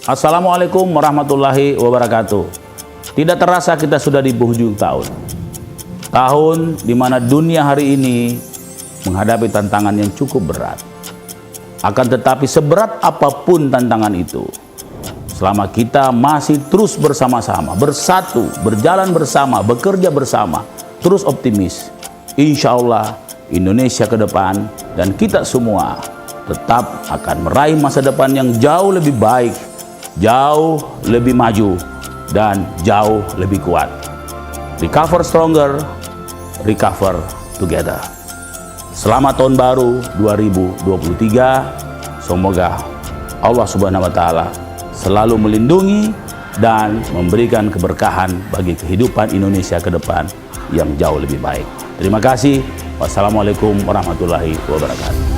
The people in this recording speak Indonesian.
Assalamualaikum warahmatullahi wabarakatuh. Tidak terasa kita sudah di penghujung tahun. Tahun di mana dunia hari ini menghadapi tantangan yang cukup berat. Akan tetapi seberat apapun tantangan itu, selama kita masih terus bersama-sama, bersatu, berjalan bersama, bekerja bersama, terus optimis, insya Allah Indonesia ke depan dan kita semua tetap akan meraih masa depan yang jauh lebih baik, jauh lebih maju, dan jauh lebih kuat. Recover stronger, recover together. Selamat tahun baru 2023. Semoga Allah Subhanahu wa Ta'ala selalu melindungi dan memberikan keberkahan bagi kehidupan Indonesia ke depan yang jauh lebih baik. Terima kasih. Wassalamualaikum warahmatullahi wabarakatuh.